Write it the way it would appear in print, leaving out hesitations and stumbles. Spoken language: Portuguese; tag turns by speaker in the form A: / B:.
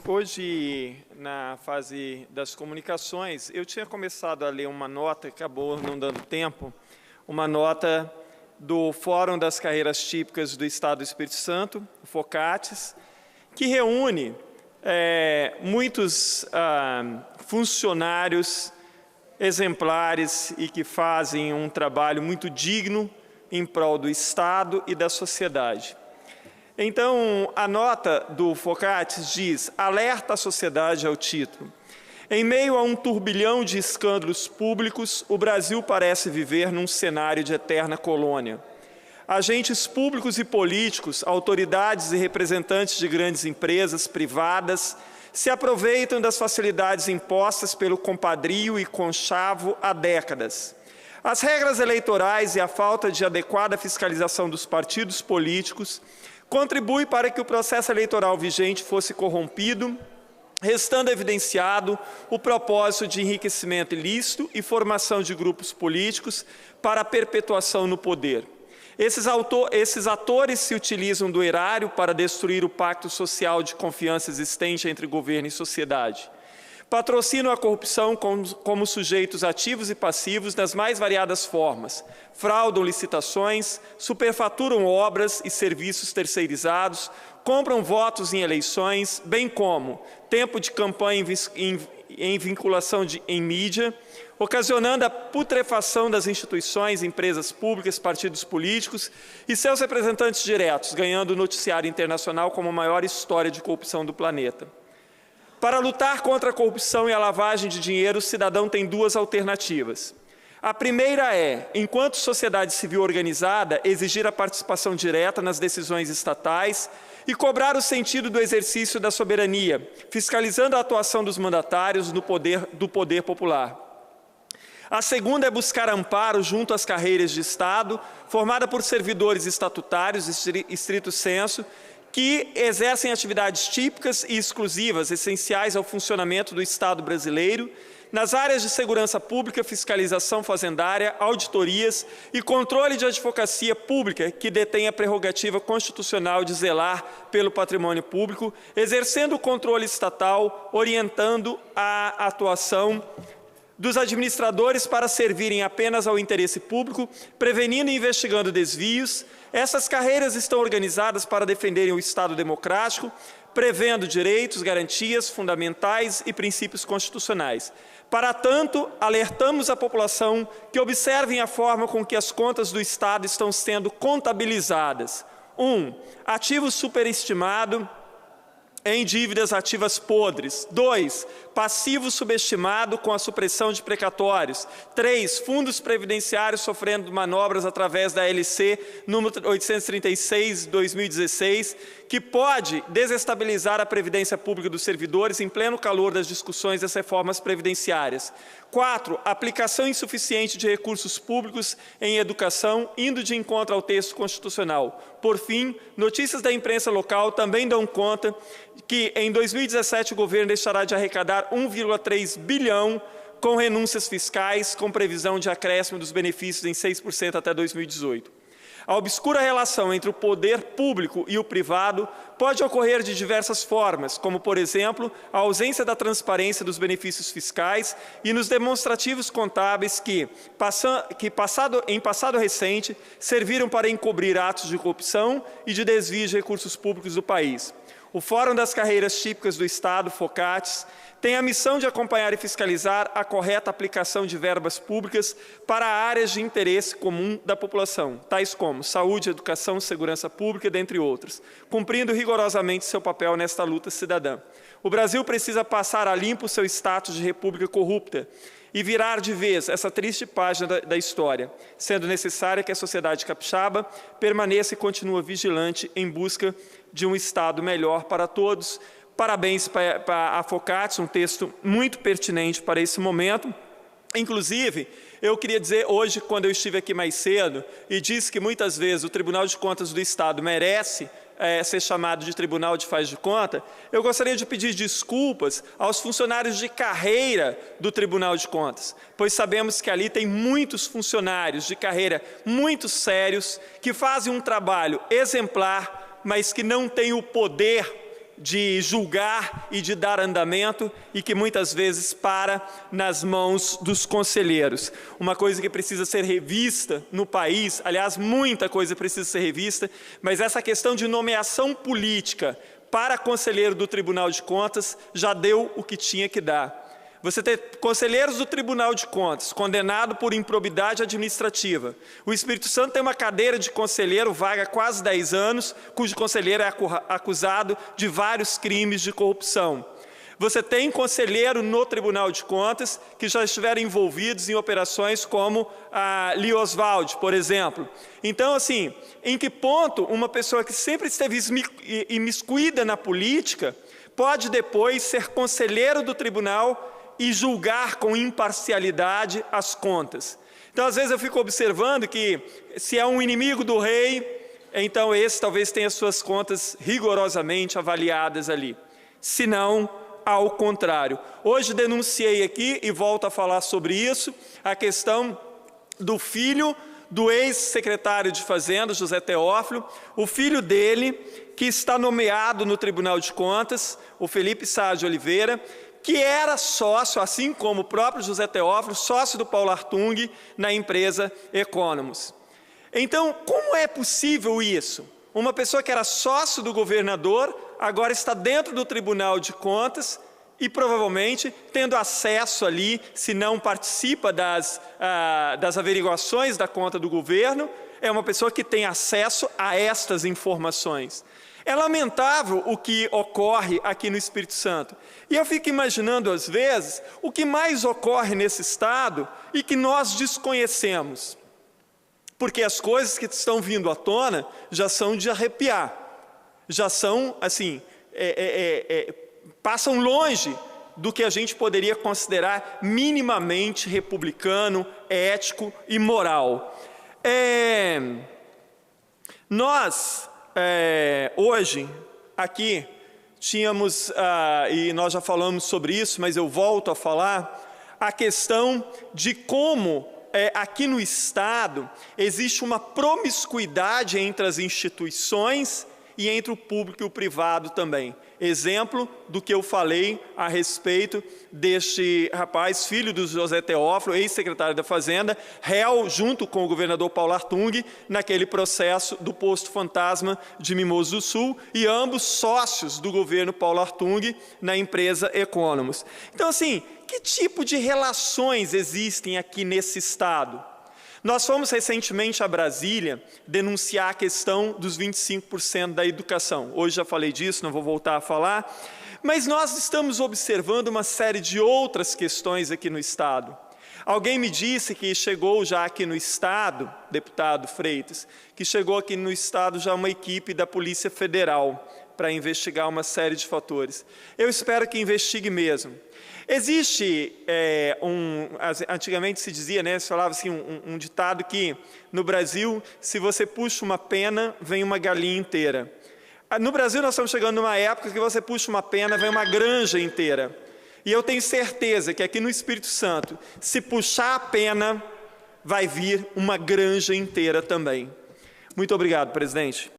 A: Hoje, na fase das comunicações, eu tinha começado a ler uma nota, acabou não dando tempo, uma nota do Fórum das Carreiras Típicas do Estado do Espírito Santo, o FOCATES, que reúne muitos funcionários exemplares e que fazem um trabalho muito digno em prol do Estado e da sociedade. Então, a nota do FOCATES diz: alerta a sociedade ao título. Em meio a um turbilhão de escândalos públicos, o Brasil parece viver num cenário de eterna colônia. Agentes públicos e políticos, autoridades e representantes de grandes empresas privadas se aproveitam das facilidades impostas pelo compadrio e conchavo há décadas. As regras eleitorais e a falta de adequada fiscalização dos partidos políticos contribui para que o processo eleitoral vigente fosse corrompido, restando evidenciado o propósito de enriquecimento ilícito e formação de grupos políticos para a perpetuação no poder. Esses atores se utilizam do erário para destruir o pacto social de confiança existente entre governo e sociedade. Patrocinam a corrupção como sujeitos ativos e passivos nas mais variadas formas. Fraudam licitações, superfaturam obras e serviços terceirizados, compram votos em eleições, bem como tempo de campanha em vinculação em mídia, ocasionando a putrefação das instituições, empresas públicas, partidos políticos e seus representantes diretos, ganhando o noticiário internacional como a maior história de corrupção do planeta. Para lutar contra a corrupção e a lavagem de dinheiro, o cidadão tem duas alternativas. A primeira é, enquanto sociedade civil organizada, exigir a participação direta nas decisões estatais e cobrar o sentido do exercício da soberania, fiscalizando a atuação dos mandatários do poder popular. A segunda é buscar amparo junto às carreiras de Estado, formada por servidores estatutários, estrito sensu, que exercem atividades típicas e exclusivas, essenciais ao funcionamento do Estado brasileiro, nas áreas de segurança pública, fiscalização fazendária, auditorias e controle de advocacia pública, que detém a prerrogativa constitucional de zelar pelo patrimônio público, exercendo o controle estatal, orientando a atuação dos administradores para servirem apenas ao interesse público, prevenindo e investigando desvios. Essas carreiras estão organizadas para defenderem o Estado democrático, prevendo direitos, garantias fundamentais e princípios constitucionais. Para tanto, alertamos a população que observem a forma com que as contas do Estado estão sendo contabilizadas. 1. Ativo superestimado em dívidas ativas podres. 2. Passivo subestimado com a supressão de precatórios. 3. Fundos previdenciários sofrendo manobras através da LC número 836/2016, que pode desestabilizar a previdência pública dos servidores em pleno calor das discussões das reformas previdenciárias. 4. Aplicação insuficiente de recursos públicos em educação, indo de encontro ao texto constitucional. Por fim, notícias da imprensa local também dão conta que em 2017 o governo deixará de arrecadar 1,3 bilhão com renúncias fiscais, com previsão de acréscimo dos benefícios em 6% até 2018. A obscura relação entre o poder público e o privado pode ocorrer de diversas formas, como, por exemplo, a ausência da transparência dos benefícios fiscais e nos demonstrativos contábeis que em passado recente, serviram para encobrir atos de corrupção e de desvio de recursos públicos do país. O Fórum das Carreiras Típicas do Estado, FOCATES, tem a missão de acompanhar e fiscalizar a correta aplicação de verbas públicas para áreas de interesse comum da população, tais como saúde, educação, segurança pública, dentre outras, cumprindo rigorosamente seu papel nesta luta cidadã. O Brasil precisa passar a limpo seu status de república corrupta e virar de vez essa triste página da história, sendo necessário que a sociedade capixaba permaneça e continue vigilante em busca de um Estado melhor para todos. Parabéns para a FOCATES, um texto muito pertinente para esse momento. Inclusive, eu queria dizer hoje, quando eu estive aqui mais cedo, e disse que muitas vezes o Tribunal de Contas do Estado merece ser chamado de Tribunal de Faz de Conta, eu gostaria de pedir desculpas aos funcionários de carreira do Tribunal de Contas, pois sabemos que ali tem muitos funcionários de carreira muito sérios que fazem um trabalho exemplar mas que não tem o poder de julgar e de dar andamento e que muitas vezes para nas mãos dos conselheiros. Uma coisa que precisa ser revista no país, aliás, muita coisa precisa ser revista, mas essa questão de nomeação política para conselheiro do Tribunal de Contas já deu o que tinha que dar. Você ter conselheiros do Tribunal de Contas condenado por improbidade administrativa. O Espírito Santo tem uma cadeira de conselheiro vaga há quase 10 anos, cujo conselheiro é acusado de vários crimes de corrupção. Você tem conselheiro no Tribunal de Contas que já estiveram envolvidos em operações como a Lee Oswald, por exemplo. Então, assim, em que ponto uma pessoa que sempre esteve imiscuída na política pode depois ser conselheiro do tribunal e julgar com imparcialidade as contas? Então, às vezes eu fico observando que se é um inimigo do rei, então esse talvez tenha suas contas rigorosamente avaliadas ali. Se não, ao contrário. Hoje denunciei aqui, e volto a falar sobre isso, a questão do filho do ex-secretário de Fazenda, José Teófilo, o filho dele, que está nomeado no Tribunal de Contas, o Felipe Sá de Oliveira, que era sócio, assim como o próprio José Teófilo, sócio do Paulo Hartung na empresa Economos. Então, como é possível isso? Uma pessoa que era sócio do governador, agora está dentro do Tribunal de Contas e provavelmente tendo acesso ali, se não participa das averiguações da conta do governo, é uma pessoa que tem acesso a estas informações. É lamentável o que ocorre aqui no Espírito Santo. E eu fico imaginando, às vezes, o que mais ocorre nesse Estado e que nós desconhecemos. Porque as coisas que estão vindo à tona já são de arrepiar. Já são, assim, passam longe do que a gente poderia considerar minimamente republicano, ético e moral. Nós, hoje, aqui, tínhamos, e nós já falamos sobre isso, mas eu volto a falar, a questão de como, aqui no Estado, existe uma promiscuidade entre as instituições e entre o público e o privado também. Exemplo do que eu falei a respeito deste rapaz, filho do José Teófilo, ex-secretário da Fazenda, réu junto com o governador Paulo Hartung, naquele processo do posto fantasma de Mimoso do Sul, e ambos sócios do governo Paulo Hartung na empresa Economos. Então, assim, que tipo de relações existem aqui nesse Estado? Nós fomos recentemente a Brasília denunciar a questão dos 25% da educação. Hoje já falei disso, não vou voltar a falar. Mas nós estamos observando uma série de outras questões aqui no Estado. Alguém me disse que chegou já aqui no Estado, deputado Freitas, que chegou aqui no Estado já uma equipe da Polícia Federal para investigar uma série de fatores. Eu espero que investigue mesmo. Existe, antigamente se dizia, né, se falava assim, um ditado que no Brasil, se você puxa uma pena, vem uma galinha inteira. No Brasil nós estamos chegando numa época que você puxa uma pena, vem uma granja inteira. E eu tenho certeza que aqui no Espírito Santo, se puxar a pena, vai vir uma granja inteira também. Muito obrigado, presidente.